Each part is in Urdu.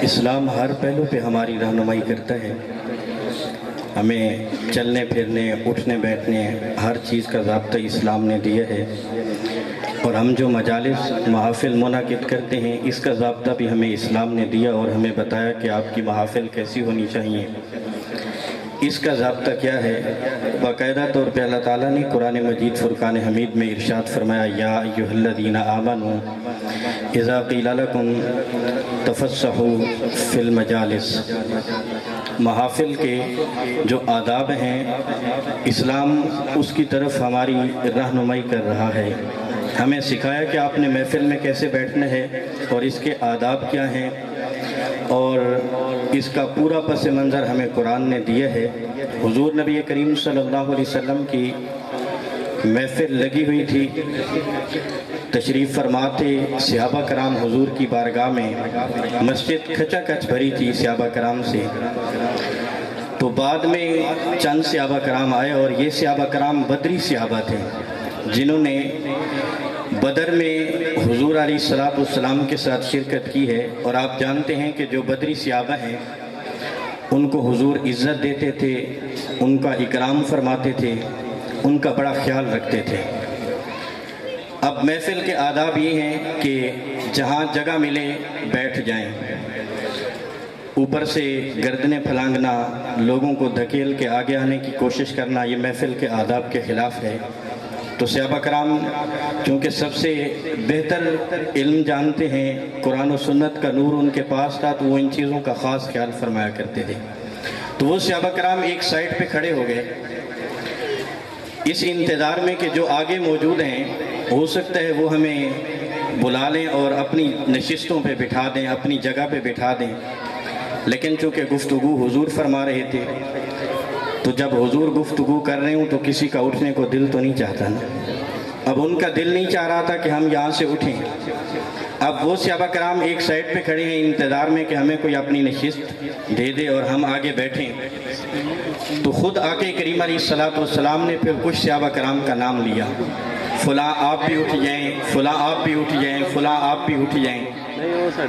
اسلام ہر پہلو پہ ہماری رہنمائی کرتا ہے. ہمیں چلنے پھرنے اٹھنے بیٹھنے ہر چیز کا ضابطہ اسلام نے دیا ہے، اور ہم جو مجالس محافل منعقد کرتے ہیں اس کا ضابطہ بھی ہمیں اسلام نے دیا اور ہمیں بتایا کہ آپ کی محافل کیسی ہونی چاہیے. اس کا ضابطہ کیا ہے؟ باقاعدہ طور پہ اللہ تعالیٰ نے قرآن مجید فرقان حمید میں ارشاد فرمایا، یا ایھا الذین آمنوا اذا قیل لکم تفسحوا فی المجالس. محافل کے جو آداب ہیں اسلام اس کی طرف ہماری رہنمائی کر رہا ہے. ہمیں سکھایا کہ آپ نے محفل میں کیسے بیٹھنا ہے اور اس کے آداب کیا ہیں، اور اس کا پورا پس منظر ہمیں قرآن نے دیا ہے. حضور نبی کریم صلی اللہ علیہ وسلم کی محفل لگی ہوئی تھی، تشریف فرما تھے. صحابہ کرام حضور کی بارگاہ میں، مسجد کھچا کھچ بھری تھی صحابہ کرام سے. تو بعد میں چند صحابہ کرام آئے، اور یہ صحابہ کرام بدری صحابہ تھے جنہوں نے بدر میں حضور علیہ السلام کے ساتھ شرکت کی ہے. اور آپ جانتے ہیں کہ جو بدری صحابہ ہیں ان کو حضور عزت دیتے تھے، ان کا اکرام فرماتے تھے، ان کا بڑا خیال رکھتے تھے. اب محفل کے آداب یہ ہیں کہ جہاں جگہ ملے بیٹھ جائیں. اوپر سے گردنیں پھلانگنا، لوگوں کو دھکیل کے آگے آنے کی کوشش کرنا، یہ محفل کے آداب کے خلاف ہے. تو صحابہ کرام چونکہ سب سے بہتر علم جانتے ہیں، قرآن و سنت کا نور ان کے پاس تھا، تو وہ ان چیزوں کا خاص خیال فرمایا کرتے تھے. تو وہ صحابہ کرام ایک سائٹ پہ کھڑے ہو گئے اس انتظار میں کہ جو آگے موجود ہیں ہو سکتا ہے وہ ہمیں بلا لیں اور اپنی نشستوں پہ بٹھا دیں، اپنی جگہ پہ بٹھا دیں. لیکن چونکہ گفتگو حضور فرما رہے تھے، تو جب حضور گفتگو کر رہے ہوں تو کسی کا اٹھنے کو دل تو نہیں چاہتا نا. اب ان کا دل نہیں چاہ رہا تھا کہ ہم یہاں سے اٹھیں. اب وہ صحابہ کرام ایک سائڈ پہ کھڑے ہیں انتظار میں کہ ہمیں کوئی اپنی نشست دے دے اور ہم آگے بیٹھیں. تو خود آقا کریم علیہ السلام نے پھر کچھ صحابہ کرام کا نام لیا، فلاں آپ بھی اٹھ جائیں، فلاں آپ بھی اٹھ جائیں، فلاں آپ بھی اٹھ جائیں.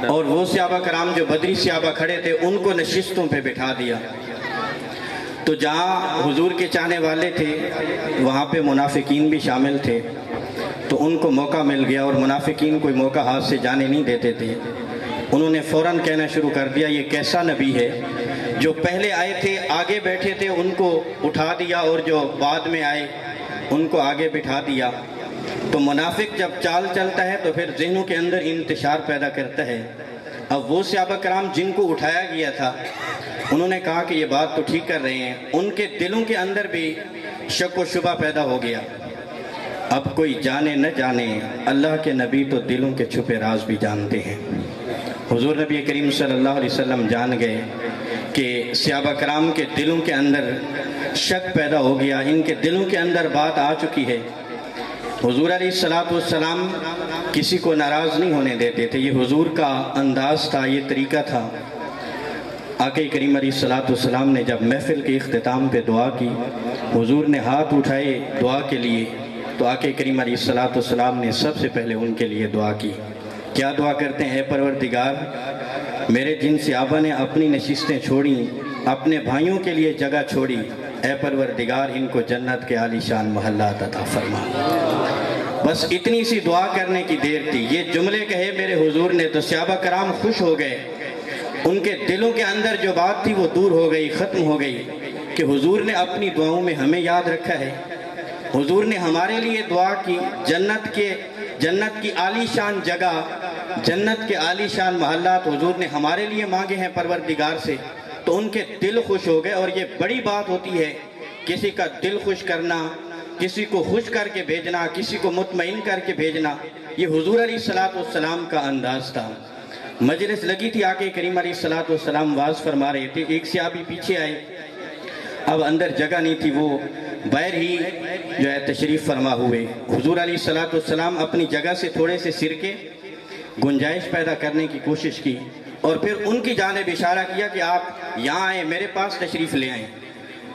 اور وہ صحابہ کرام جو بدری صحابہ کھڑے تھے ان کو نشستوں پہ بٹھا دیا. تو جہاں حضور کے چاہنے والے تھے وہاں پہ منافقین بھی شامل تھے، تو ان کو موقع مل گیا، اور منافقین کوئی موقع ہاتھ سے جانے نہیں دیتے تھے. انہوں نے فوراً کہنا شروع کر دیا، یہ کیسا نبی ہے جو پہلے آئے تھے آگے بیٹھے تھے ان کو اٹھا دیا، اور جو بعد میں آئے ان کو آگے بٹھا دیا. تو منافق جب چال چلتا ہے تو پھر ذہنوں کے اندر انتشار پیدا کرتا ہے. اب وہ صحابہ کرام جن کو اٹھایا گیا تھا انہوں نے کہا کہ یہ بات تو ٹھیک کر رہے ہیں، ان کے دلوں کے اندر بھی شک و شبہ پیدا ہو گیا. اب کوئی جانے نہ جانے، اللہ کے نبی تو دلوں کے چھپے راز بھی جانتے ہیں. حضور نبی کریم صلی اللہ علیہ وسلم جان گئے کہ صحابہ کرام کے دلوں کے اندر شک پیدا ہو گیا، ان کے دلوں کے اندر بات آ چکی ہے. حضور علیہ السلام کسی کو ناراض نہیں ہونے دیتے تھے، یہ حضور کا انداز تھا، یہ طریقہ تھا. آقا کریم علیہ السلام نے جب محفل کے اختتام پہ دعا کی، حضور نے ہاتھ اٹھائے دعا کے لیے، تو آقا کریم علیہ السلام نے سب سے پہلے ان کے لیے دعا کی. کیا دعا کرتے ہیں؟ اے پروردگار، میرے جن صحابہ نے اپنی نشستیں چھوڑیں، اپنے بھائیوں کے لیے جگہ چھوڑی، اے پروردگار ان کو جنت کے عالی شان محلات عطا فرما. بس اتنی سی دعا کرنے کی دیر تھی. یہ جملے کہے میرے حضور نے تو صحابہ کرام خوش ہو گئے. ان کے دلوں کے اندر جو بات تھی وہ دور ہو گئی، ختم ہو گئی کہ حضور نے اپنی دعاؤں میں ہمیں یاد رکھا ہے، حضور نے ہمارے لیے دعا کی. جنت کی عالی شان جگہ، جنت کے عالی شان محلات حضور نے ہمارے لیے مانگے ہیں پروردگار سے. تو ان کے دل خوش ہو گئے. اور یہ بڑی بات ہوتی ہے کسی کا دل خوش کرنا، کسی کو خوش کر کے بھیجنا، کسی کو مطمئن کر کے بھیجنا. یہ حضور علیہ السلام کا انداز تھا. مجلس لگی تھی، آقا کریم علیہ السلام واز فرما رہے تھے. ایک صحابی پیچھے آئے، اب اندر جگہ نہیں تھی، وہ باہر ہی جو ہے تشریف فرما ہوئے. حضور علیہ السلام اپنی جگہ سے تھوڑے سے سر کے گنجائش پیدا کرنے کی کوشش کی، اور پھر ان کی جانب اشارہ کیا کہ آپ یہاں آئیں، میرے پاس تشریف لے آئیں.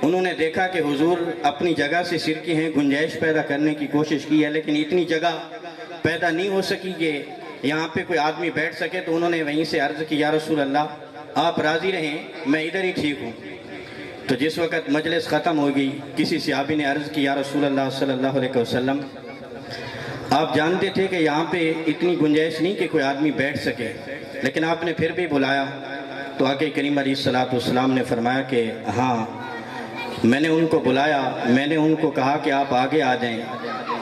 انہوں نے دیکھا کہ حضور اپنی جگہ سے سر کے ہیں، گنجائش پیدا کرنے کی کوشش کی ہے، لیکن اتنی جگہ پیدا نہیں ہو سکی کہ یہاں پہ کوئی آدمی بیٹھ سکے، تو انہوں نے وہیں سے عرض کی یا رسول اللہ آپ راضی رہیں، میں ادھر ہی ٹھیک ہوں۔ تو جس وقت مجلس ختم ہو گئی، کسی صحابی نے عرض کی یا رسول اللہ صلی اللہ علیہ وسلم آپ جانتے تھے کہ یہاں پہ اتنی گنجائش نہیں کہ کوئی آدمی بیٹھ سکے، لیکن آپ نے پھر بھی بلایا۔ تو آقا کریم علیہ الصلوۃ والسلام نے فرمایا کہ ہاں میں نے ان کو بلایا، میں نے ان کو کہا کہ آپ آگے آ جائیں،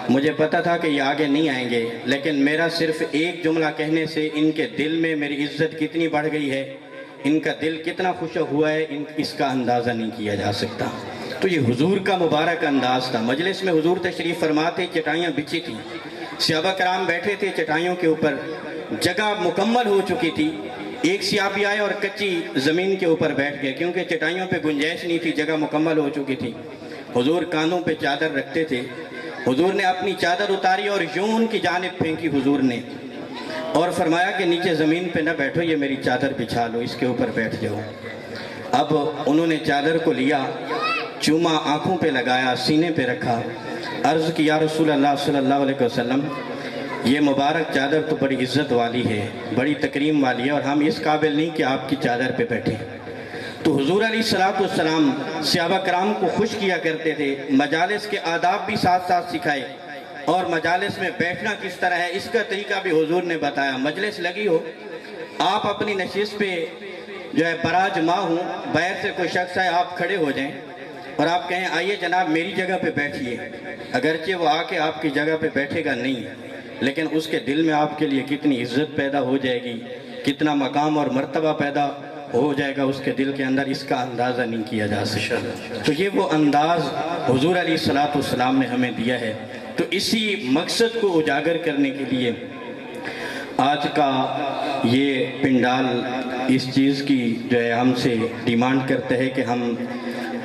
مجھے پتا تھا کہ یہ آگے نہیں آئیں گے، لیکن میرا صرف ایک جملہ کہنے سے ان کے دل میں میری عزت کتنی بڑھ گئی ہے، ان کا دل کتنا خوش ہوا ہے، اس کا اندازہ نہیں کیا جا سکتا۔ تو یہ حضور کا مبارک انداز تھا۔ مجلس میں حضور تشریف فرماتے، چٹائیاں بچھی تھیں، صحابہ کرام بیٹھے تھے چٹائیوں کے اوپر، جگہ مکمل ہو چکی تھی۔ ایک صحابی آئے اور کچی زمین کے اوپر بیٹھ گئے، کیونکہ چٹائیوں پہ گنجائش نہیں تھی، جگہ مکمل ہو چکی تھی۔ حضور کاندھوں پہ چادر رکھتے تھے، حضور نے اپنی چادر اتاری اور یوں ان کی جانب پھینکی حضور نے، اور فرمایا کہ نیچے زمین پہ نہ بیٹھو، یہ میری چادر بچھا لو، اس کے اوپر بیٹھ جاؤ۔ اب انہوں نے چادر کو لیا، چوما آنکھوں پہ لگایا، سینے پہ رکھا، عرض کی یا رسول اللہ صلی اللہ علیہ وسلم یہ مبارک چادر تو بڑی عزت والی ہے، بڑی تکریم والی ہے، اور ہم اس قابل نہیں کہ آپ کی چادر پہ بیٹھیں۔ تو حضور علیہ السلام صحابہ کرام کو خوش کیا کرتے تھے، مجالس کے آداب بھی ساتھ ساتھ سکھائے، اور مجالس میں بیٹھنا کس طرح ہے اس کا طریقہ بھی حضور نے بتایا۔ مجلس لگی ہو، آپ اپنی نشست پہ جو ہے براجما ہوں، باہر سے کوئی شخص آئے، آپ کھڑے ہو جائیں اور آپ کہیں آئیے جناب میری جگہ پہ بیٹھیے، اگرچہ وہ آ کے آپ کی جگہ پہ بیٹھے گا نہیں، لیکن اس کے دل میں آپ کے لیے کتنی عزت پیدا ہو جائے گی، کتنا مقام اور مرتبہ پیدا ہو جائے گا اس کے دل کے اندر، اس کا اندازہ نہیں کیا جا سکتا۔ تو یہ وہ انداز حضور علیہ السلام نے ہمیں دیا ہے۔ تو اسی مقصد کو اجاگر کرنے کے لیے آج کا یہ پنڈال اس چیز کی جو ہے ہم سے ڈیمانڈ کرتا ہے کہ ہم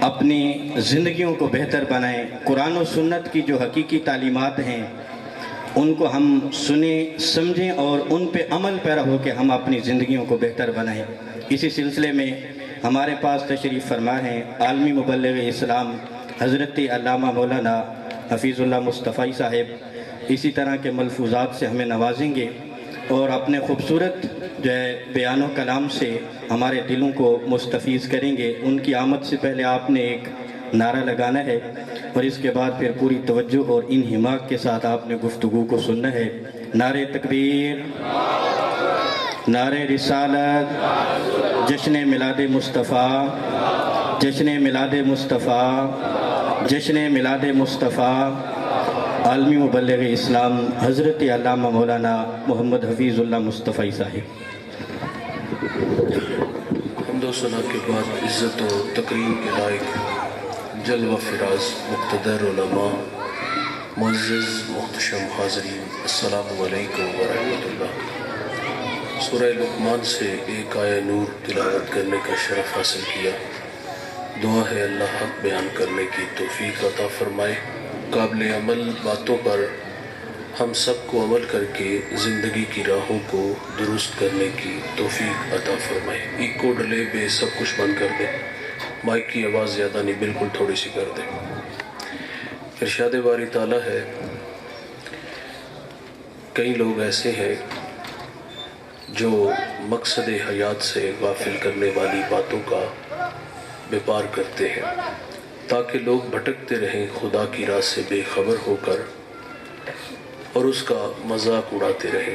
اپنی زندگیوں کو بہتر بنائیں، قرآن و سنت کی جو حقیقی تعلیمات ہیں ان کو ہم سنیں، سمجھیں، اور ان پہ عمل پیرا ہو کے ہم اپنی زندگیوں کو بہتر بنائیں۔ اسی سلسلے میں ہمارے پاس تشریف فرما ہیں عالمی مبلغ اسلام حضرت علامہ مولانا حفیظ اللہ مصطفی صاحب، اسی طرح کے ملفوظات سے ہمیں نوازیں گے اور اپنے خوبصورت جو ہے بیان و کلام سے ہمارے دلوں کو مستفیض کریں گے۔ ان کی آمد سے پہلے آپ نے ایک نعرہ لگانا ہے، اور اس کے بعد پھر پوری توجہ اور انہماک کے ساتھ آپ نے گفتگو کو سننا ہے۔ نعرہ تکبیر، نعرہ رسالت، جشن میلاد مصطفیٰ، جشن میلاد مصطفیٰ، جشن میلاد مصطفیٰ، عالمی مبلغ اسلام حضرت علامہ مولانا محمد حفیظ اللہ مصطفی صاحب۔ حمد و ثنا کے بعد عزت و تکریم کے لائق جلوہ فراز مقتدر علماء، معزز محتشم حاضرین، السلام علیکم ورحمۃ اللہ۔ سورہ لقمان سے ایک آیہ نور تلاوت کرنے کا شرف حاصل کیا۔ دعا ہے اللہ حق بیان کرنے کی توفیق عطا فرمائے۔ قابل عمل باتوں پر ہم سب کو عمل کر کے زندگی کی راہوں کو درست کرنے کی توفیق عطا فرمائے۔ ایکو ڈلے بے سب کچھ بند کر دیں، مائک کی آواز زیادہ نہیں، بالکل تھوڑی سی کر دیں۔ ارشاد باری تعالیٰ ہے، کئی لوگ ایسے ہیں جو مقصد حیات سے غافل کرنے والی باتوں کا بیپار کرتے ہیں تاکہ لوگ بھٹکتے رہیں خدا کی راہ سے بے خبر ہو کر اور اس کا مذاق اڑاتے رہیں۔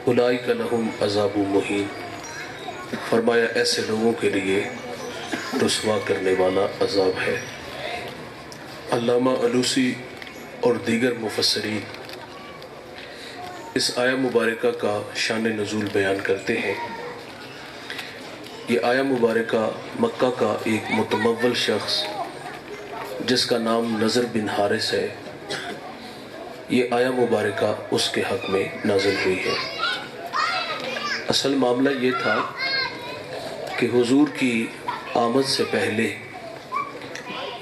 اولئک لہم عذاب مہین، فرمایا ایسے لوگوں کے لیے رسوا کرنے والا عذاب ہے۔ علامہ علوسی اور دیگر مفسرین اس آیہ مبارکہ کا شان نزول بیان کرتے ہیں۔ یہ آیہ مبارکہ مکہ کا ایک متمول شخص جس کا نام نضر بن حارث ہے، یہ آیہ مبارکہ اس کے حق میں نازل ہوئی ہے۔ اصل معاملہ یہ تھا کہ حضور کی آمد سے پہلے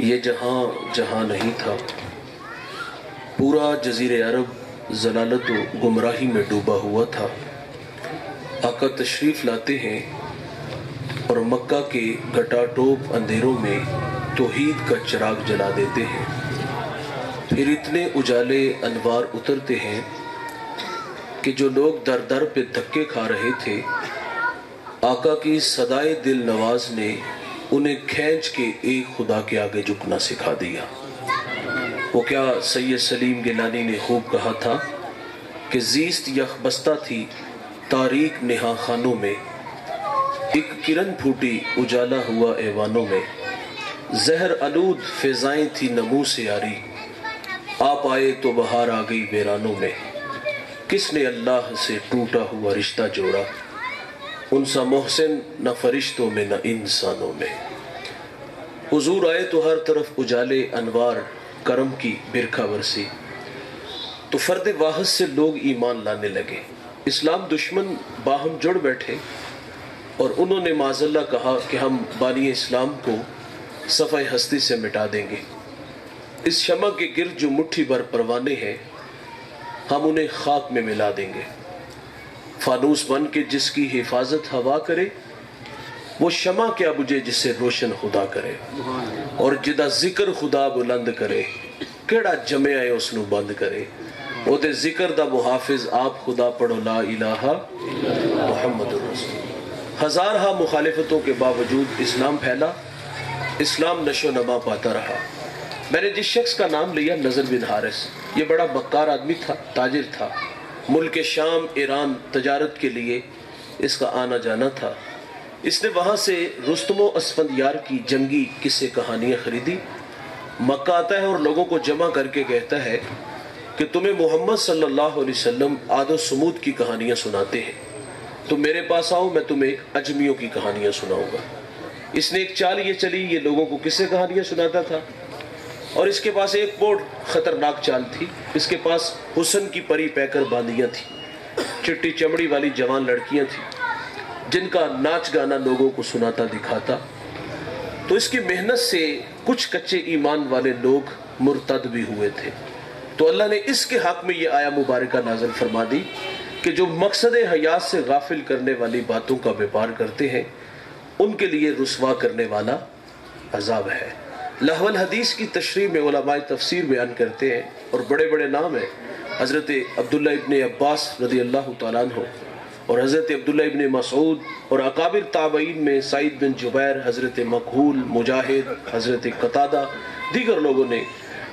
یہ جہاں نہیں تھا، پورا جزیرہ عرب ضلالت و گمراہی میں ڈوبا ہوا تھا۔ آقا تشریف لاتے ہیں اور مکہ کے گٹاٹوپ اندھیروں میں توحید کا چراغ جلا دیتے ہیں، پھر اتنے اجالے انوار اترتے ہیں کہ جو لوگ در در پہ دھکے کھا رہے تھے، آقا کی صدائے دل نواز نے انہیں کھینچ کے ایک خدا کے آگے جھکنا سکھا دیا۔ وہ کیا سید سلیم گیلانی نے خوب کہا تھا کہ زیست یخ بستہ تھی تاریک نہا خانوں میں، ایک کرن پھوٹی اجالا ہوا ایوانوں میں، زہر آلود فضائیں تھی نمو سے یاری، آپ آئے تو بہار آ گئی ویرانوں میں، کس نے اللہ سے ٹوٹا ہوا رشتہ جوڑا، ان سا محسن نہ فرشتوں میں نہ انسانوں میں۔ حضور آئے تو ہر طرف اجالے انوار کرم کی برکھا برسی، تو فرد واحد سے لوگ ایمان لانے لگے۔ اسلام دشمن باہم جڑ بیٹھے اور انہوں نے معاذ اللہ کہا کہ ہم بانی اسلام کو صفحہ ہستی سے مٹا دیں گے۔ اس شمع کے گرد جو مٹھی بھر پروانے ہیں، ہم انہیں خاک میں ملا دیں گے۔ فانوس بن کے جس کی حفاظت ہوا کرے، وہ شمع کیا بجھے جسے روشن خدا کرے، اور جدا ذکر خدا بلند کرے، کیڑا جمع آئے اس نو بند کرے، وہ دے ذکر دا محافظ آپ خدا پڑھو لا الہ محمد الرسول۔ ہزارہا مخالفتوں کے باوجود اسلام پھیلا، اسلام نشو نما پاتا رہا۔ میں نے جس شخص کا نام لیا نذر بن حارث، یہ بڑا مکار آدمی تھا، تاجر تھا، ملک شام ایران تجارت کے لیے اس کا آنا جانا تھا۔ اس نے وہاں سے رستم و اسفندیار کی جنگی قصے کہانیاں خریدی، مکہ آتا ہے اور لوگوں کو جمع کر کے کہتا ہے کہ تمہیں محمد صلی اللہ علیہ وسلم عاد و سمود کی کہانیاں سناتے ہیں، تم میرے پاس آؤ، میں تمہیں اجمیوں کی کہانیاں سناؤں گا۔ اس نے ایک چال یہ چلی، یہ لوگوں کو قصے کہانیاں سناتا تھا، اور اس کے پاس ایک بہت خطرناک چال تھی، اس کے پاس حسن کی پری پیکر باندیاں تھیں، چٹی چمڑی والی جوان لڑکیاں تھیں جن کا ناچ گانا لوگوں کو سناتا دکھاتا۔ تو اس کی محنت سے کچھ کچے ایمان والے لوگ مرتد بھی ہوئے تھے، تو اللہ نے اس کے حق میں یہ آیہ مبارکہ نازل فرما دی کہ جو مقصد حیات سے غافل کرنے والی باتوں کا بیپار کرتے ہیں، ان کے لیے رسوا کرنے والا عذاب ہے۔ لہو الحدیث کی تشریح میں علماء تفسیر بیان کرتے ہیں، اور بڑے بڑے نام ہیں، حضرت عبداللہ ابن عباس رضی اللہ تعالیٰ عنہ، اور حضرت عبداللہ ابن مسعود، اور اکابر تابعین میں سعید بن جبیر، حضرت مکحول، مجاہد، حضرت قتادہ، دیگر لوگوں نے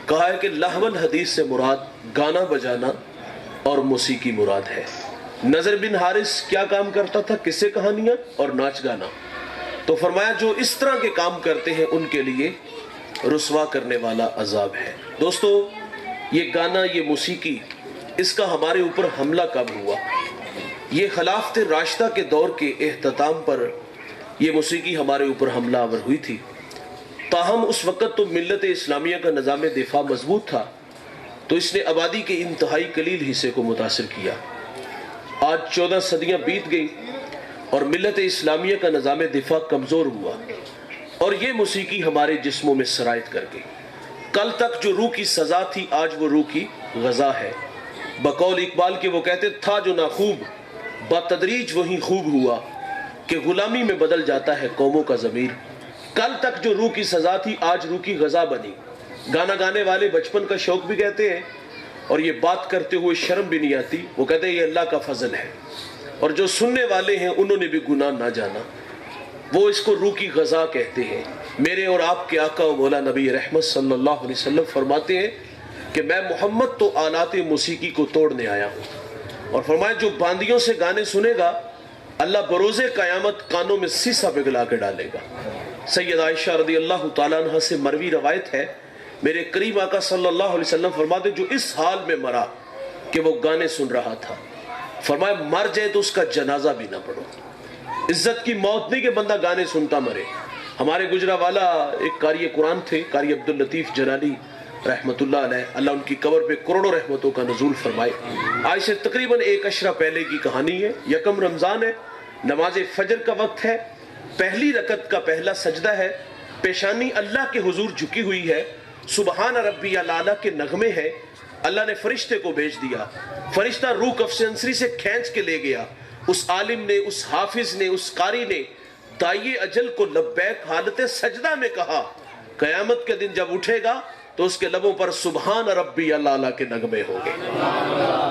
کہا ہے کہ لہو الحدیث سے مراد گانا بجانا اور موسیقی مراد ہے۔ نذر بن حارث کیا کام کرتا تھا؟ قصے کہانیاں اور ناچ گانا۔ تو فرمایا جو اس طرح کے کام کرتے ہیں ان کے لیے رسوا کرنے والا عذاب ہے۔ دوستو، یہ گانا، یہ موسیقی، اس کا ہمارے اوپر حملہ کب ہوا؟ یہ خلافت راشدہ کے دور کے اختتام پر یہ موسیقی ہمارے اوپر حملہ آور ہوئی تھی۔ تاہم اس وقت تو ملت اسلامیہ کا نظام دفاع مضبوط تھا، تو اس نے آبادی کے انتہائی قلیل حصے کو متاثر کیا۔ آج 14 صدیاں بیت گئی اور ملت اسلامیہ کا نظام دفاع کمزور ہوا، اور یہ موسیقی ہمارے جسموں میں سرایت کر گئی۔ کل تک جو روح کی سزا تھی، آج وہ روح کی غذا ہے۔ بقول اقبال کے وہ کہتے تھا جو ناخوب بتدریج وہی خوب ہوا، کہ غلامی میں بدل جاتا ہے قوموں کا ضمیر۔ کل تک جو روح کی سزا تھی، آج روح کی غذا بنی۔ گانا گانے والے بچپن کا شوق بھی کہتے ہیں، اور یہ بات کرتے ہوئے شرم بھی نہیں آتی، وہ کہتے ہیں یہ اللہ کا فضل ہے، اور جو سننے والے ہیں انہوں نے بھی گناہ نہ جانا، وہ اس کو روح کی غذا کہتے ہیں۔ میرے اور آپ کے آقا و مولا نبی رحمت صلی اللہ علیہ وسلم فرماتے ہیں کہ میں محمد تو آلات موسیقی کو توڑنے آیا ہوں، اور فرمایا جو باندیوں سے گانے سنے گا، اللہ بروز قیامت کانوں میں سیسا پگھلا کے ڈالے گا۔ سید عائشہ رضی اللہ تعالیٰ عنہ سے مروی روایت ہے، میرے کریم آقا صلی اللہ علیہ وسلم فرماتے جو اس حال میں مرا کہ وہ گانے سن رہا تھا، فرمایا مر جائے تو اس کا جنازہ بھی نہ پڑھو۔ عزت کی موت نہیں کہ بندہ گانے سنتا مرے۔ ہمارے گجرا والا ایک قاری قرآن تھے، قاری عبداللطیف جلالی رحمت اللہ علیہ، اللہ ان کی قبر پہ کروڑوں رحمتوں کا نزول فرمائے۔ آج سے تقریباً 1 عشرہ پہلے کی کہانی ہے، یکم رمضان ہے، نماز فجر کا وقت ہے، پہلی رکعت کا پہلا سجدہ ہے، پیشانی اللہ کے حضور جھکی ہوئی ہے، سبحان ربی الاعلیٰ کے نغمے ہیں۔ اللہ نے فرشتے کو بھیج دیا، فرشتہ روح کفس انصری سے کھینچ کے لے گیا۔ اس عالم نے، اس حافظ نے، اس قاری نے دائی اجل کو لبیک حالت سجدہ میں کہا۔ قیامت کے دن جب اٹھے گا تو اس کے لبوں پر سبحان ربی الاعلیٰ کے نغمے ہوں گے۔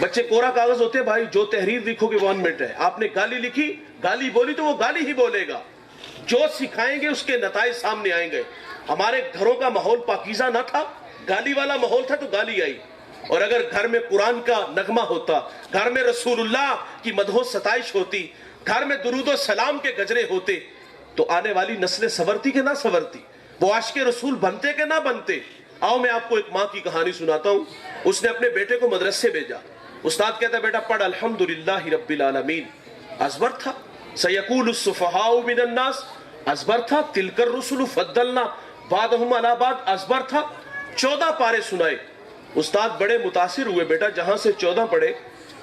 بچے کورا کاغذ ہوتے ہیں بھائی, جو تحریر لکھو گے 1 منٹ ہے. آپ نے گالی لکھی, گالی بولی تو وہ گالی ہی بولے گا. جو سکھائیں گے اس کے نتائج سامنے آئیں گے. ہمارے گھروں کا ماحول پاکیزہ نہ تھا, گالی والا ماحول تھا تو گالی آئی. اور اگر گھر میں قرآن کا نغمہ ہوتا, گھر میں رسول اللہ کی مدح و ستائش ہوتی, گھر میں درود و سلام کے گجرے ہوتے, تو آنے والی نسلیں سنورتی کہ نہ سنورتی, وہ عاشق رسول بنتے کہ نہ بنتے. آؤ میں آپ کو ایک ماں کی کہانی سناتا ہوں. اس نے اپنے بیٹے کو مدرسے بھیجا. استاد کہتا ہے بیٹا پڑھ الحمدللہ رب العالمین. ازبر تھا سیقول السفہاء من الناس, ازبر تھا تلک الرسل فضلنا بعضهم علی بعض, ازبر تھا. 14 پارے سنائے. استاد بڑے متاثر ہوئے, بیٹا جہاں سے 14 پڑھے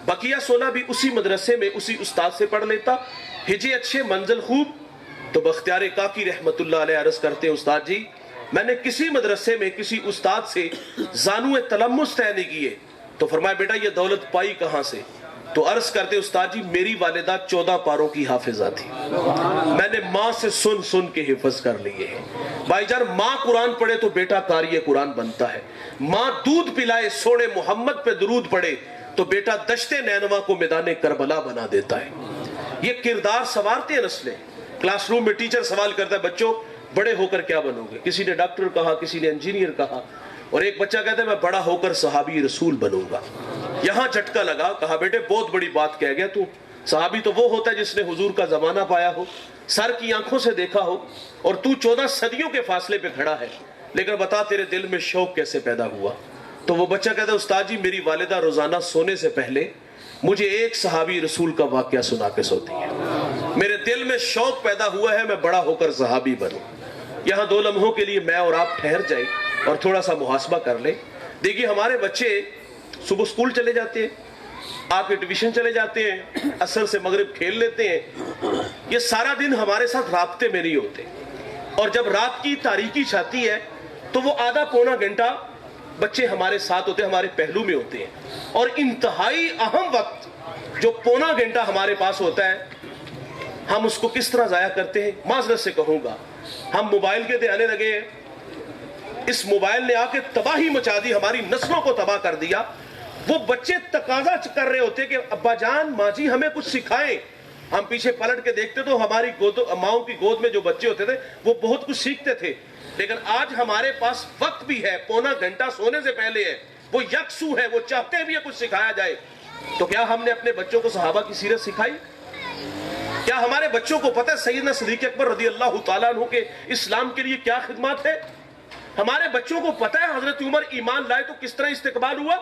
بقیہ 16 بھی اسی مدرسے میں اسی استاد سے پڑھ لیتا, ہجے اچھے منزل خوب. تو بختیار کاکی رحمت اللہ علیہ عرض کرتے ہیں استاد جی میں نے کسی مدرسے میں کسی استاد سے زانو تلمس طے نہیں کیے. تو فرمایا بیٹا یہ دولت پائی کہاں سے؟ تو عرض کرتے استاد جی میری والدہ 14 پاروں کی حافظہ تھی, میں نے ماں سے سن سن کے حفظ کر لیے ہیں. بھائی جان ماں قرآن پڑھے تو بیٹا قاری قرآن بنتا ہے. ماں دودھ پلائے سونے محمد پہ درود پڑھے تو بیٹا دشت نینوا کو میدان کربلا بنا دیتا ہے. یہ کردار سنوارتے ہیں نسلیں. کلاس روم میں ٹیچر سوال کرتا ہے بچوں بڑے ہو کر کیا بنو گے؟ کسی نے ڈاکٹر کہا, کسی نے انجینئر کہا, اور ایک بچہ کہتا ہے میں بڑا ہو کر صحابی رسول بنوں گا. یہاں جھٹکا لگا, کہا بیٹے بہت بڑی بات کہہ گیا تو. صحابی تو وہ ہوتا ہے جس نے حضور کا زمانہ پایا ہو, سر کی آنکھوں سے دیکھا ہو, اور تو 14 صدیوں کے فاصلے پہ کھڑا ہے. لیکن بتا تیرے دل میں شوق کیسے پیدا ہوا؟ تو وہ بچہ کہتا ہے استاد جی میری والدہ روزانہ سونے سے پہلے مجھے ایک صحابی رسول کا واقعہ سنا کے سوتی ہے. میرے دل میں شوق پیدا ہوا ہے میں بڑا ہو کر صحابی بنوں. یہاں 2 لمحوں کے لیے میں اور آپ ٹھہر جائیں اور تھوڑا سا محاسبہ کر لیں. دیکھیے ہمارے بچے صبح سکول چلے جاتے ہیں, آپ کے ٹیوشن چلے جاتے ہیں, عصر سے مغرب کھیل لیتے ہیں. یہ سارا دن ہمارے ساتھ رابطے میں نہیں ہوتے, اور جب رات کی تاریکی چھاتی ہے تو وہ آدھا پونا گھنٹہ بچے ہمارے ساتھ ہوتے ہیں, ہمارے پہلو میں ہوتے ہیں. اور انتہائی اہم وقت جو پونا گھنٹہ ہمارے پاس ہوتا ہے ہم اس کو کس طرح ضائع کرتے ہیں. معذرت سے کہوں گا ہم موبائل کے دیانے لگے ہیں. اس موبائل نے آ کے تباہی مچا دی, ہماری نسلوں کو تباہ کر دیا. وہ بچے تقاضا کر رہے ہوتے کہ ابا جان ماں جی ہمیں کچھ سکھائیں. ہم پیچھے پلٹ کے دیکھتے تو ہماری ماؤں کی گود میں جو بچے ہوتے تھے وہ بہت کچھ سیکھتے تھے. لیکن آج ہمارے پاس وقت بھی ہے, پونا گھنٹہ سونے سے پہلے ہے, وہ یکسو ہے, وہ چاہتے بھی ہے کچھ سکھایا جائے. تو کیا ہم نے اپنے بچوں کو صحابہ کی سیرت سکھائی؟ کیا ہمارے بچوں کو پتہ ہے سیدنا صدیق اکبر رضی اللہ تعالیٰ عنہ کے اسلام کے لیے کیا خدمات ہے؟ ہمارے بچوں کو پتہ ہے حضرت عمر ایمان لائے تو کس طرح استقبال ہوا؟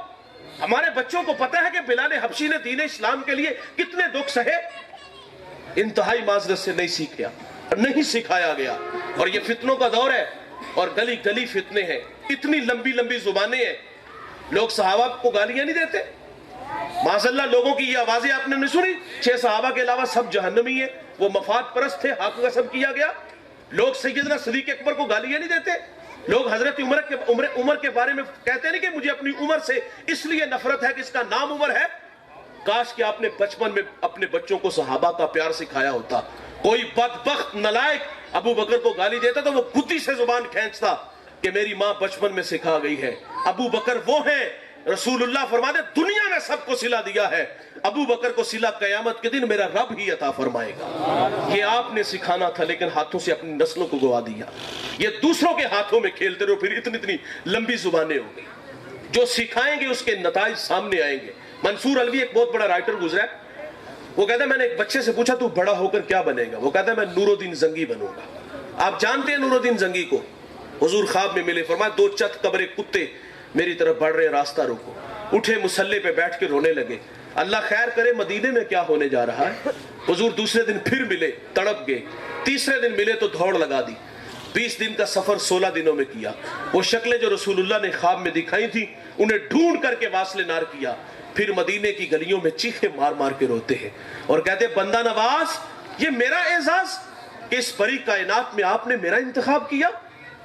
ہمارے بچوں کو پتہ ہے کہ بلال حبشی نے دین اسلام کے لیے کتنے دکھ سہے؟ انتہائی معذرت سے نہیں سیکھا, نہیں سکھایا گیا. اور یہ فتنوں کا دور ہے, اور گلی گلی فتنے ہیں, اتنی لمبی لمبی زبانیں ہیں. لوگ صحابہ کو گالیاں نہیں دیتے. معاذاللہ لوگوں کی یہ آوازیں آپ نے نہیں سنی 6 صحابہ کے علاوہ سب جہنمی ہیں, وہ مفاد پرست تھے, حق قسم کیا گیا. لوگ سیدنا صدیق اکبر کو گالیاں نہیں دیتے. لوگ حضرت عمر کے بارے میں کہتے نہیں کہ مجھے اپنی عمر سے اس لیے نفرت ہے کہ اس کا نام عمر ہے. کاش کہ آپ نے بچپن میں اپنے بچوں کو صحابہ کا پیار سکھایا ہوتا. کوئی بدبخت نلائق ابو بکر کو گالی دیتا تو وہ گدی سے زبان کھینچتا کہ میری ماں بچپن میں سکھا گئی ہے. ابو بکر وہ ہیں, رسول اللہ فرماتے دنیا میں سب کو صلہ دیا ہے, ابو بکر کو صلہ قیامت کے دن میرا رب ہی عطا فرمائے گا. یہ آپ نے سکھانا تھا, لیکن ہاتھوں سے اپنی نسلوں کو گوا دیا. یہ دوسروں کے ہاتھوں میں کھیلتے رہو, پھر اتنی لمبی زبانیں ہو گئی. جو سکھائیں گے اس کے نتائج سامنے آئیں گے. منصور الوی ایک بہت بڑا رائٹر گزرا ہے, وہ کہتا ہے میں نے ایک بچے سے پوچھا تو بڑا ہو کر کیا بنے گا؟ وہ کہتا ہے میں نور الدین زنگی بنوں گا. آپ جانتے ہیں نور الدین زنگی کو؟ حضور خواب میں ملے, فرمایا 2 چت قبر کتے میری طرف بڑھ رہے, راستہ روکو. اٹھے مسلح پہ بیٹھ کے رونے لگے, اللہ خیر کرے مدینے میں کیا ہونے جا رہا ہے. حضور دوسرے دن پھر ملے, تڑپ گئے. تیسرے دن ملے تو دوڑ لگا دی. 20 دن کا سفر 16 دنوں میں کیا. وہ شکلیں جو رسول اللہ نے خواب میں دکھائی تھی انہیں ڈھونڈ کر کے واصل نار کیا. پھر مدینے کی گلیوں میں چیخے مار مار کے روتے ہیں اور کہتے بندہ نواز یہ میرا اعزاز کہ اس بڑی کائنات میں آپ نے میرا انتخاب کیا.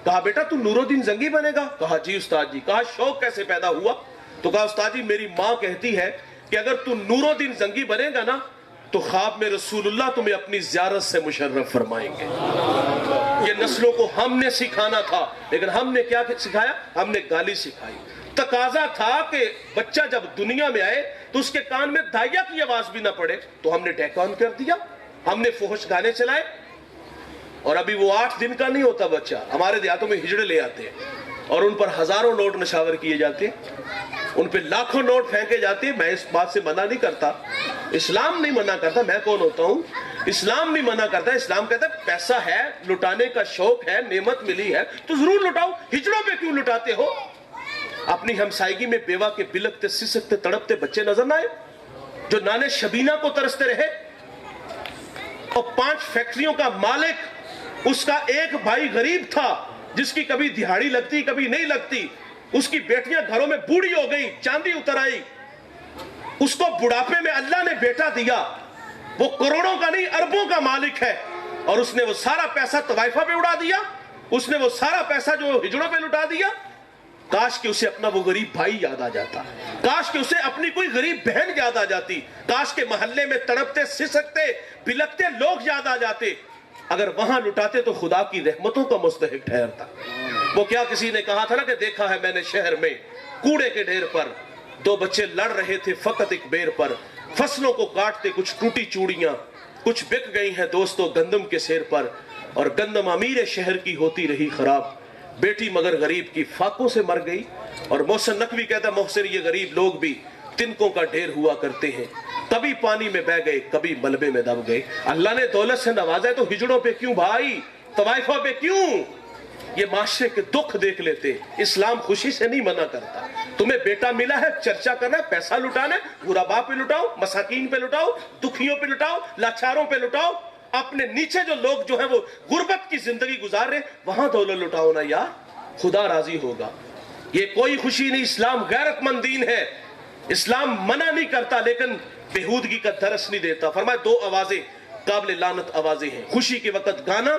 کہا بیٹا تو نور الدین زنگی بنے گا؟ کہا جی استاد جی. کہا شوق کیسے پیدا ہوا؟ تو کہا استاد جی میری ماں کہتی ہے کہ اگر تو نور الدین زنگی بنے گا نا تو خواب میں رسول اللہ تمہیں اپنی زیارت سے مشرف فرمائیں گے. یہ نسلوں کو ہم نے سکھانا تھا, لیکن ہم نے کیا سکھایا؟ ہم نے گالی سکھائی. تقاضا تھا کہ بچہ جب دنیا میں آئے تو اس کے کان میں دائیا کی آواز بھی نہ پڑے، تو ہم نے ٹیک آن کر دیا، ہم نے فحش گانے چلائے، اور ابھی وہ 8 دن کا نہیں ہوتا بچہ، ہمارے دیہاتوں میں ہجڑے لے آتے ہیں اور ان پر ہزاروں نوٹ نشاور کیے جاتے ہیں، ان پہ لاکھوں نوٹ پھینکے جاتے ہیں۔ میں اس بات سے منع نہیں کرتا، اسلام نہیں منع کرتا، میں کون ہوتا ہوں؟ اسلام نہیں منع کرتا، اسلام کہتا ہے پیسہ ہے، لٹانے کا شوق ہے، نعمت ملی ہے تو ضرور لٹاؤ، ہجڑوں پہ کیوں لٹاتے ہو؟ اپنی ہمسائیگی میں بیوہ کے بلکتے سسکتے تڑپتے بچے نظر نہ آئے جو نانے شبینہ کو ترستے رہے؟ اور 5 فیکٹریوں کا مالک، اس کا ایک بھائی غریب تھا جس کی کبھی دہاڑی لگتی کبھی نہیں لگتی، اس کی بیٹیاں گھروں میں بوڑھی ہو گئی، چاندی اتر آئی، اس کو بڑھاپے میں اللہ نے بیٹا دیا، وہ کروڑوں کا نہیں اربوں کا مالک ہے، اور اس نے وہ سارا پیسہ طوائفہ پہ اڑا دیا، اس نے وہ سارا پیسہ جو ہجڑوں پہ لٹا دیا۔ کاش کہ اسے اپنا وہ غریب بھائی یاد آ جاتا، کاش کہ اسے اپنی کوئی غریب بہن یاد آ جاتی، کاش کہ محلے میں تڑپتے سسکتے بلکتے لوگ یاد آ جاتے۔ اگر وہاں لٹاتے تو خدا کی رحمتوں کا مستحق ٹھہرتا۔ وہ کیا کسی نے کہا تھا نا کہ دیکھا ہے میں نے شہر میں کوڑے کے ڈھیر پر 2 بچے لڑ رہے تھے فقط ایک بیر پر، فصلوں کو کاٹتے کچھ ٹوٹی چوڑیاں، کچھ بک گئی ہیں دوستوں گندم کے سیر پر، اور گندم امیر شہر کی ہوتی رہی خراب، بیٹی مگر غریب کی فاقوں سے مر گئی۔ اور محسن نقوی کہتا ہے محسن یہ غریب لوگ بھی تنکوں کا ڈھیر ہوا کرتے ہیں، کبھی پانی میں بہ گئے کبھی ملبے میں دب گئے۔ اللہ نے دولت سے نوازا ہے تو ہجڑوں پہ کیوں بھائی، طوائفوں پہ کیوں؟ یہ معاشرے کے دکھ دیکھ لیتے، اسلام خوشی سے نہیں منع کرتا۔ تمہیں بیٹا ملا ہے، چرچا کرنا ہے، پیسہ لٹانا ہے، غربا پہ لٹاؤ، مساکین پہ لٹاؤ، دکھیوں پہ لٹاؤ، لاچاروں پہ لٹاؤ، اپنے نیچے جو لوگ جو ہیں وہ غربت کی زندگی گزار رہے وہاں دولت لٹاؤ نا یار، خدا راضی ہوگا۔ یہ کوئی خوشی نہیں، اسلام غیرت مند دین ہے، اسلام منع نہیں کرتا لیکن بےہودگی کا درس نہیں دیتا۔ فرمایا 2 آوازیں قابل لعنت آوازیں ہیں، خوشی کے وقت گانا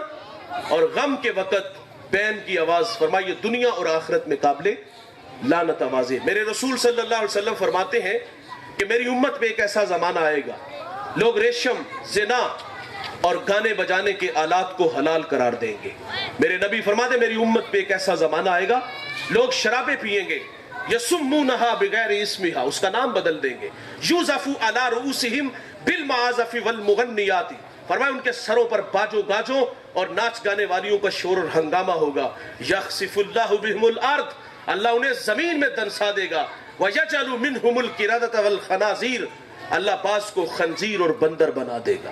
اور غم کے وقت بین کی آواز۔ فرمایا یہ دنیا اور آخرت میں قابل لعنت آوازیں۔ میرے رسول صلی اللہ علیہ وسلم فرماتے ہیں کہ میری امت میں ایک ایسا زمانہ آئے گا، لوگ ریشم، زنا اور گانے بجانے کے آلات کو حلال قرار دیں گے۔ میرے نبی فرماتے میری امت پہ ایک ایسا زمانہ آئے گا، لوگ شرابیں پیئیں گے، یسمونہا بغیر اسمہا، اس کا نام بدل دیں گے، یوزفو علی رؤوسہم بالمعازف والمغنیات، فرمایا ان کے سروں پر باجوں گاجوں اور ناچ گانے والیوں کا شور اور ہنگامہ ہوگا، یخسف اللہ بہم الارض، اللہ انہیں زمین میں دنسا دے گا، وَيَجْعَلُ مِنْهُمُ الْقِرَادَةَ وَالْخَنَازِيرَ، اللہ باز کو خنزیر اور بندر بنا دے گا۔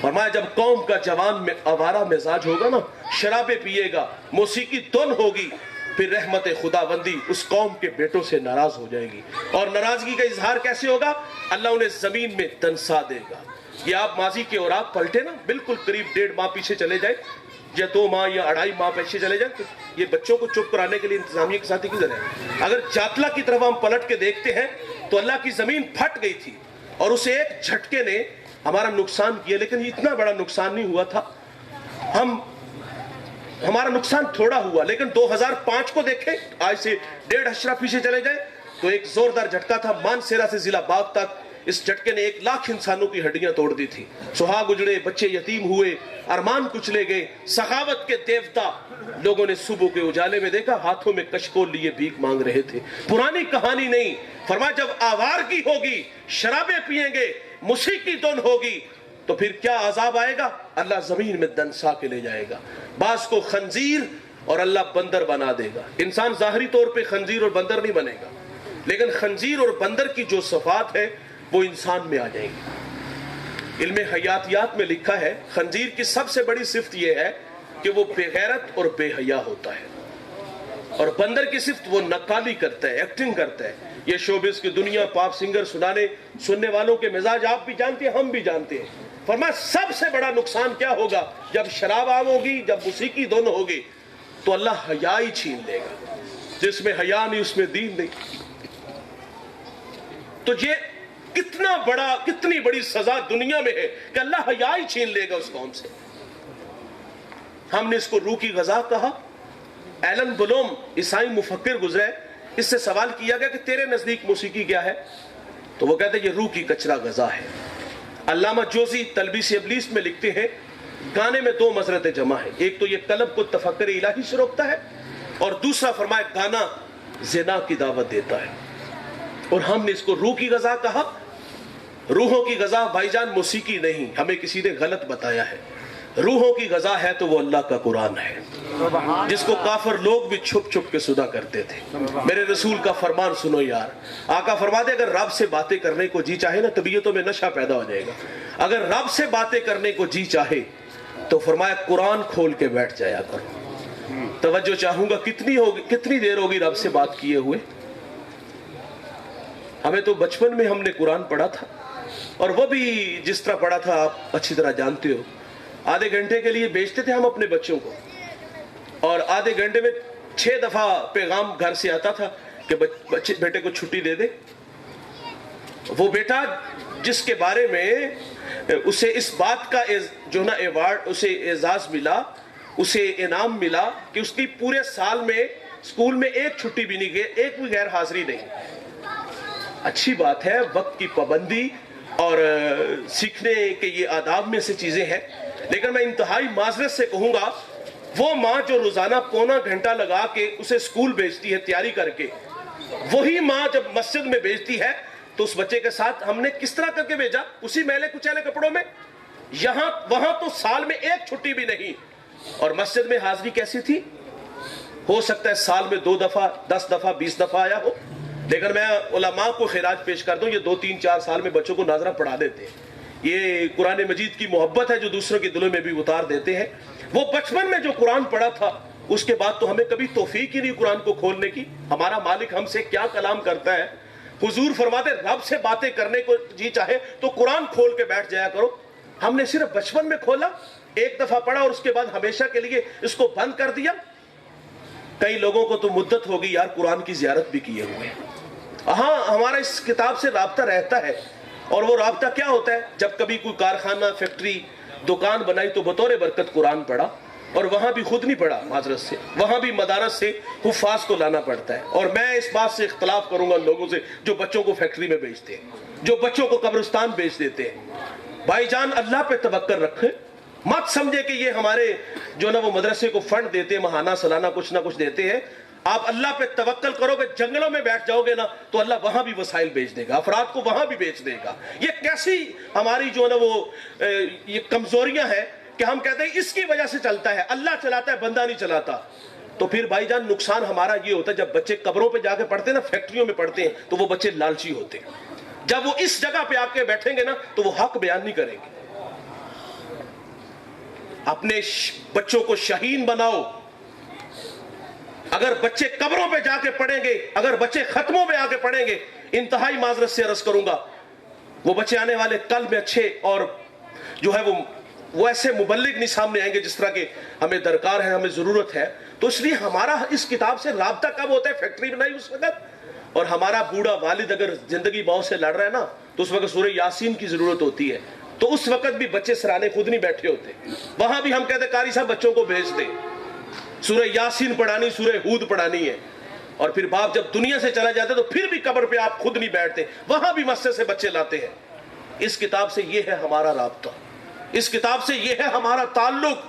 فرمایا جب قوم کا جوان میں آوارہ مزاج ہوگا نا، شرابیں پیے گا، موسیقی دھن ہوگی، پھر رحمت خداوندی اس قوم کے بیٹوں سے ناراض ہو جائے گی، اور ناراضگی کا اظہار کیسے ہوگا؟ اللہ انہیں زمین میں دنسا دے گا۔ یہ آپ ماضی کے اور آپ پلٹے نا، بالکل قریب 1.5 ماہ پیچھے چلے جائیں یا 2 ماہ یا 2.5 ماہ پیچھے چلے جائیں، تو یہ بچوں کو چپ کرانے کے لیے انتظامیہ کے ساتھ ہی کدھر ہے؟ اگر جاتلا کی طرف ہم پلٹ کے دیکھتے ہیں تو اللہ کی زمین پھٹ گئی تھی اور اسے ایک جھٹکے نے ہمارا نقصان کیا، لیکن یہ اتنا بڑا نقصان نہیں ہوا تھا، ہمارا نقصان تھوڑا ہوا، لیکن 2005 کو دیکھیں، آج سے 1.5 اشرہ پیچھے چلے جائیں تو ایک زوردار جھٹکا تھا، مانسیرا سے ضلع باغ تک، اس جھٹکے نے 1 لاکھ انسانوں کی ہڈیاں توڑ دی تھی، سہاگ اجڑے، بچے یتیم ہوئے، ارمان کچلے گئے، سخاوت کے دیوتا لوگوں نے صبح کے اجالے میں دیکھا ہاتھوں میں کشکول لیے بھیک مانگ رہے تھے۔ پرانی کہانی نہیں، فرمایا جب آوارگی ہوگی، شرابیں پیئیں گے، موسیقی دھن ہوگی تو پھر کیا عذاب آئے گا؟ اللہ زمین میں دنسا کے لے جائے گا، بعض کو خنزیر اور اللہ بندر بنا دے گا۔ انسان ظاہری طور پہ خنزیر اور بندر نہیں بنے گا، لیکن خنزیر اور بندر کی جو صفات ہے وہ انسان میں آ جائیں گی۔ علم حیاتیات میں لکھا ہے خنزیر کی سب سے بڑی صفت یہ ہے کہ وہ بے غیرت اور بے حیا ہوتا ہے، اور بندر کی صفت وہ نقالی کرتا ہے، ایکٹنگ کرتا ہے۔ یہ شوبز کی دنیا، پاپ سنگر سننے والوں کے مزاج آپ بھی جانتے ہیں، ہم بھی جانتے ہیں۔ فرمایا سب سے بڑا نقصان کیا ہوگا؟ جب شراب عام ہوگی، جب موسیقی دھن ہوگی تو اللہ حیا ہی چھین لے گا۔ جس میں حیا نہیں اس میں دین نہیں۔ تو یہ کتنی بڑی سزا دنیا میں ہے کہ اللہ حیا ہی چھین لے گا اس قوم سے۔ ہم نے اس کو روح کی غذا کہا۔ ایلن بلوم عیسائی مفکر گزرے، اس سے سوال کیا گیا کہ تیرے نزدیک موسیقی کیا ہے؟ تو وہ کہتے ہیں یہ روح کی کچرا غذا ہے۔ علامہ جوزی تلبیس ابلیس میں لکھتے ہیں گانے میں 2 مضرتیں جمع ہیں، ایک تو یہ قلب کو تفکر الہی سے روکتا ہے، اور دوسرا فرمایا گانا زنا کی دعوت دیتا ہے، اور ہم نے اس کو روح کی غذا کہا۔ روحوں کی غذا بھائی جان موسیقی نہیں، ہمیں کسی نے غلط بتایا ہے۔ روحوں کی غذا ہے تو وہ اللہ کا قرآن ہے، جس کو کافر لوگ بھی چھپ چھپ کے سنا کرتے تھے۔ میرے رسول کا فرمان سنو یار، آقا فرماتے اگر رب سے باتیں کرنے کو جی چاہے نا، طبیعتوں میں نشہ پیدا ہو جائے گا۔ اگر رب سے باتیں کرنے کو جی چاہے تو فرمایا قرآن کھول کے بیٹھ جایا کرو۔ توجہ چاہوں گا، کتنی دیر ہوگی رب سے بات کیے ہوئے؟ ہمیں تو بچپن میں ہم نے قرآن پڑھا تھا، اور وہ بھی جس طرح پڑھا تھا آپ اچھی طرح جانتے ہو۔ آدھے گھنٹے کے لیے بیچتے تھے ہم اپنے بچوں کو، اور آدھے گھنٹے میں 6 دفعہ پیغام گھر سے آتا تھا کہ بیٹے کو چھٹی دے دے۔ وہ بیٹا جس کے بارے میں اسے اس بات کا جو نا ایوارڈ، اسے اعزاز ملا، اسے انعام ملا کہ اس کی پورے سال میں اسکول میں ایک چھٹی بھی نہیں گئی، ایک بھی غیر حاضری نہیں۔ اچھی بات ہے، وقت کی پابندی اور سیکھنے کے یہ آداب میں سے چیزیں ہیں، لیکن میں انتہائی معذرت سے کہوں گا، وہ ماں جو روزانہ پونا گھنٹہ لگا کے اسے اسکول بھیجتی ہے تیاری کر کے، وہی ماں جب مسجد میں بھیجتی ہے تو اس بچے کے ساتھ ہم نے کس طرح کر کے بھیجا؟ اسی میلے کچیلے کپڑوں میں؟ وہاں تو سال میں ایک چھٹی بھی نہیں، اور مسجد میں حاضری کیسی تھی؟ ہو سکتا ہے سال میں 2 دفعہ 10 دفعہ 20 دفعہ آیا ہو، لیکن میں علماء کو خراج پیش کر دوں، یہ 2 3 4 سال میں بچوں کو ناظرہ پڑھا دیتے ہیں۔ یہ قرآن مجید کی محبت ہے جو دوسروں کے دلوں میں بھی اتار دیتے ہیں۔ وہ بچپن میں جو قرآن پڑھا تھا، اس کے بعد تو ہمیں کبھی توفیق ہی نہیں قرآن کو کھولنے کی۔ ہمارا مالک ہم سے کیا کلام کرتا ہے؟ حضور فرماتے رب سے باتیں کرنے کو جی چاہے تو قرآن کھول کے بیٹھ جایا کرو۔ ہم نے صرف بچپن میں کھولا، ایک دفعہ پڑھا اور اس کے بعد ہمیشہ کے لیے اس کو بند کر دیا۔ کئی لوگوں کو تو مدت ہوگی یار قرآن کی زیارت بھی کیے ہوئے۔ ہاں، ہمارا اس کتاب سے رابطہ رہتا ہے، اور وہ رابطہ کیا ہوتا ہے؟ جب کبھی کوئی کارخانہ، فیکٹری، دکان بنائی تو بطور برکت قرآن پڑھا، اور وہاں بھی خود نہیں پڑھا معذرت سے، وہاں بھی مدارس سے حفاظ کو لانا پڑتا ہے۔ اور میں اس بات سے اختلاف کروں گا ان لوگوں سے جو بچوں کو فیکٹری میں بیچتے ہیں، جو بچوں کو قبرستان بیچ دیتے ہیں۔ بھائی جان اللہ پہ توکل رکھیں، مت سمجھے کہ یہ ہمارے جو نا وہ مدرسے کو فنڈ دیتے ہیں، ماہانہ سالانہ کچھ نہ کچھ دیتے ہیں۔ آپ اللہ پہ توکل کرو گے، جنگلوں میں بیٹھ جاؤ گے نا تو اللہ وہاں بھی وسائل بیچ دے گا، افراد کو وہاں بھی بیچ دے گا۔ یہ کیسی ہماری جو نا وہ یہ کمزوریاں ہیں کہ ہم کہتے ہیں اس کی وجہ سے چلتا ہے، اللہ چلاتا ہے بندہ نہیں چلاتا۔ تو پھر بھائی جان نقصان ہمارا یہ ہوتا ہے، جب بچے قبروں پہ جا کے پڑھتے ہیں نا، فیکٹریوں میں پڑھتے ہیں، تو وہ بچے لالچی ہوتے ہیں۔ جب وہ اس جگہ پہ آ کے بیٹھیں گے نا تو وہ حق بیان نہیں کریں گے۔ اپنے بچوں کو شہین بناؤ۔ اگر بچے قبروں پہ جا کے پڑھیں گے، اگر بچے ختموں پہ آ کے پڑھیں گے، انتہائی معذرت سے عرض کروں گا، وہ بچے آنے والے کل میں اچھے اور جو ہے وہ ایسے مبلغ نہیں سامنے آئیں گے جس طرح کے ہمیں درکار ہے، ہمیں ضرورت ہے۔ تو اس لیے ہمارا اس کتاب سے رابطہ کب ہوتا ہے؟ فیکٹری میں نہیں اس وقت۔ اور ہمارا بوڑھا والد اگر زندگی موت سے لڑ رہا ہے نا تو اس وقت سورہ یاسین کی ضرورت ہوتی ہے، تو اس وقت بھی بچے سرانے خود نہیں بیٹھے ہوتے، وہاں بھی ہم کہتے ہیں قاری صاحب بچوں کو بھیج دیں، سورہ یاسین پڑھانی، سورہ ہود پڑھانی ہے۔ اور پھر باپ جب دنیا سے چلا جاتا ہے تو پھر بھی قبر پہ آپ خود نہیں بیٹھتے، وہاں بھی مسجد سے بچے لاتے ہیں۔ اس کتاب سے یہ ہے ہمارا رابطہ، اس کتاب سے یہ ہے ہمارا تعلق۔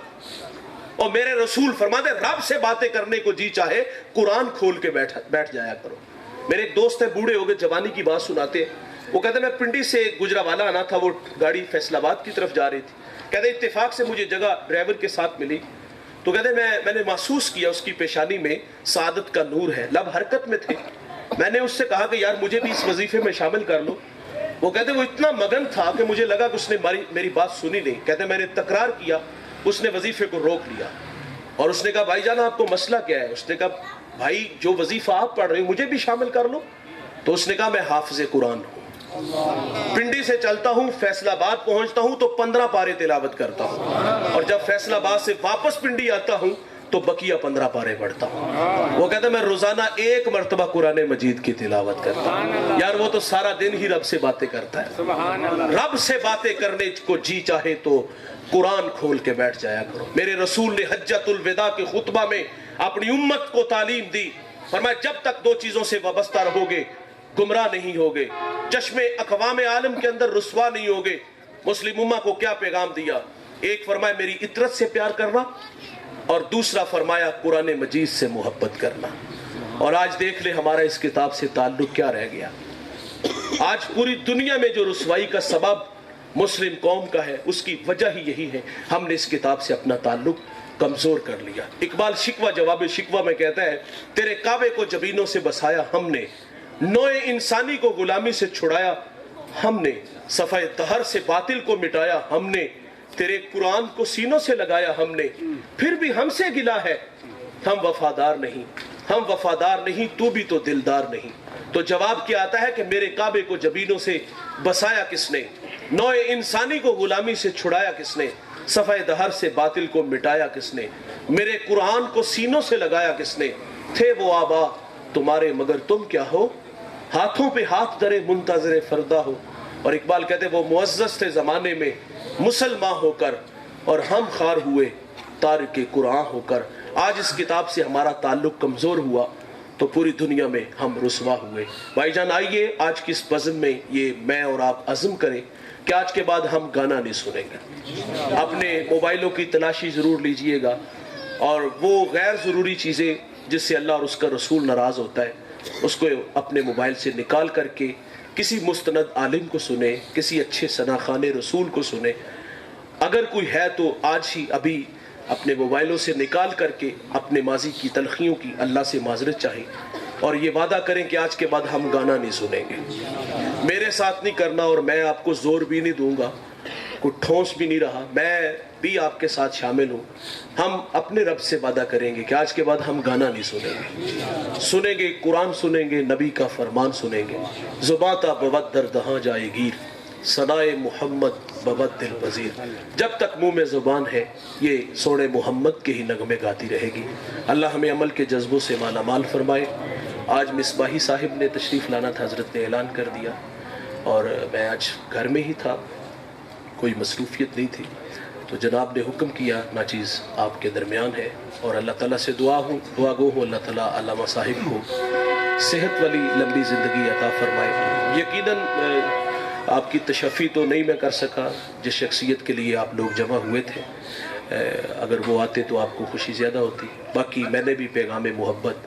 اور میرے رسول فرماتے رب سے باتیں کرنے کو جی چاہے قرآن کھول کے بیٹھ جایا کرو۔ میرے ایک دوست ہیں، بوڑھے ہو گئے، جوانی کی بات سناتے ہیں۔ وہ کہتے ہیں میں پنڈی سے گجرانوالہ آنا تھا، وہ گاڑی فیصل آباد کی طرف جا رہی تھی۔ کہتے ہیں اتفاق سے مجھے جگہ ڈرائیور کے ساتھ ملی، تو کہتے ہیں میں نے محسوس کیا اس کی پیشانی میں سعادت کا نور ہے، لب حرکت میں تھے۔ میں نے اس سے کہا کہ یار مجھے بھی اس وظیفے میں شامل کر لو۔ وہ کہتے ہیں وہ اتنا مگن تھا کہ مجھے لگا کہ اس نے میری بات سنی نہیں۔ کہتے ہیں میں نے تکرار کیا، اس نے وظیفے کو روک لیا اور اس نے کہا بھائی جان آپ کو مسئلہ کیا ہے؟ اس نے کہا بھائی جو وظیفہ آپ پڑھ رہے ہیں مجھے بھی شامل کر لو۔ تو اس نے کہا میں حافظ قرآن ہوں، پنڈی سے چلتا ہوں، فیصل آباد پہنچتا ہوں تو 15 پارے تلاوت کرتا ہوں، اور جب فیصل آباد سے واپس پنڈی آتا ہوں تو بقیہ 15 پارے پڑھتا ہوں۔ وہ کہتا ہے میں روزانہ 1 مرتبہ قرآن مجید کی تلاوت کرتا ہوں۔ یار وہ تو سارا دن ہی رب سے باتیں کرتا ہے۔ رب سے باتیں کرنے کو جی چاہے تو قرآن کھول کے بیٹھ جایا کرو۔ میرے رسول نے حجۃ الوداع کے خطبہ میں اپنی امت کو تعلیم دی، فرمایا جب تک 2 چیزوں سے وابستہ رہو گے گمراہ نہیں ہوگے، چشمے اقوام عالم کے اندر رسوا نہیں ہوگے۔ مسلم امہ کو کیا پیغام دیا؟ ایک فرمایا میری اطرت سے پیار کرنا، اور دوسرا فرمایا قرآن مجید سے محبت کرنا۔ اور آج دیکھ لے ہمارا اس کتاب سے تعلق کیا رہ گیا. آج پوری دنیا میں جو رسوائی کا سبب مسلم قوم کا ہے اس کی وجہ ہی یہی ہے, ہم نے اس کتاب سے اپنا تعلق کمزور کر لیا. اقبال شکوہ جواب شکوہ میں کہتا ہے, تیرے کعبے کو جبینوں سے بسایا ہم نے, نوع انسانی کو غلامی سے چھڑایا ہم نے, صفحہ دہر سے باطل کو مٹایا ہم نے, تیرے قرآن کو سینوں سے لگایا ہم نے, پھر بھی ہم سے گلا ہے ہم وفادار نہیں, ہم وفادار نہیں تو بھی تو دلدار نہیں. تو جواب کیا آتا ہے کہ میرے کعبے کو جبینوں سے بسایا کس نے, نوع انسانی کو غلامی سے چھڑایا کس نے, صفحہ دہر سے باطل کو مٹایا کس نے, میرے قرآن کو سینوں سے لگایا کس نے, تھے وہ آبا تمہارے مگر تم کیا ہو, ہاتھوں پہ ہاتھ درے منتظر فردا ہو. اور اقبال کہتے وہ معزز تھے زمانے میں مسلمان ہو کر, اور ہم خار ہوئے تارک قرآن ہو کر. آج اس کتاب سے ہمارا تعلق کمزور ہوا تو پوری دنیا میں ہم رسوا ہوئے. بھائی جان آئیے آج کی اس بزم میں یہ میں اور آپ عزم کریں کہ آج کے بعد ہم گانا نہیں سنیں گے. اپنے موبائلوں کی تلاشی ضرور لیجئے گا, اور وہ غیر ضروری چیزیں جس سے اللہ اور اس کا رسول ناراض ہوتا ہے اس کو اپنے موبائل سے نکال کر کے کسی مستند عالم کو سنیں, کسی اچھے ثناخوان رسول کو سنیں. اگر کوئی ہے تو آج ہی ابھی اپنے موبائلوں سے نکال کر کے اپنے ماضی کی تلخیوں کی اللہ سے معذرت چاہیں, اور یہ وعدہ کریں کہ آج کے بعد ہم گانا نہیں سنیں گے. میرے ساتھ نہیں کرنا, اور میں آپ کو زور بھی نہیں دوں گا, کوئی ٹھونس بھی نہیں رہا, میں بھی آپ کے ساتھ شامل ہوں. ہم اپنے رب سے وعدہ کریں گے کہ آج کے بعد ہم گانا نہیں سنیں گے, سنیں گے قرآن, سنیں گے نبی کا فرمان, سنیں گے زباں تا بود در دہاں جائے گیر, ثنائے محمد بود دل پذیر. جب تک منہ میں زبان ہے یہ سونے محمد کے ہی نغمے گاتی رہے گی. اللہ ہمیں عمل کے جذبوں سے مالا مال فرمائے. آج مصباحی صاحب نے تشریف لانا تھا, حضرت نے اعلان کر دیا, اور میں آج گھر میں ہی تھا, کوئی مصروفیت نہیں تھی, تو جناب نے حکم کیا ناچیز آپ کے درمیان ہے. اور اللہ تعالیٰ سے دعا گو ہوں اللہ تعالیٰ علامہ صاحب کو صحت والی لمبی زندگی عطا فرمائے. یقیناً آپ کی تشفی تو نہیں میں کر سکا جس شخصیت کے لیے آپ لوگ جمع ہوئے تھے, اگر وہ آتے تو آپ کو خوشی زیادہ ہوتی. باقی میں نے بھی پیغام محبت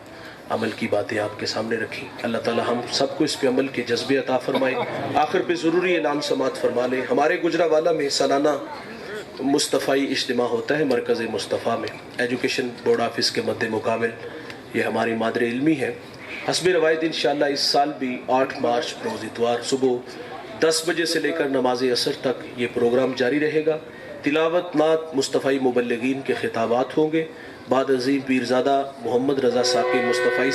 عمل کی باتیں آپ کے سامنے رکھی. اللہ تعالی ہم سب کو اس پہ عمل کے جذبے عطا فرمائے. آخر پہ ضروری اعلان سماعت فرما لیں. ہمارے گجرانوالہ میں سالانہ مصطفی اجتماع ہوتا ہے مرکز مصطفیٰ میں, ایجوکیشن بورڈ آفس کے مد مقابل. یہ ہماری مادر علمی ہے. حسب روایت انشاءاللہ اس سال بھی 8 مارچ روز اتوار صبح 10 بجے سے لے کر نماز عصر تک یہ پروگرام جاری رہے گا. تلاوت نعت مصطفی مبلغین کے خطابات ہوں گے. بعد عظیم پیرزادہ محمد رضا صاحب کے مصطفی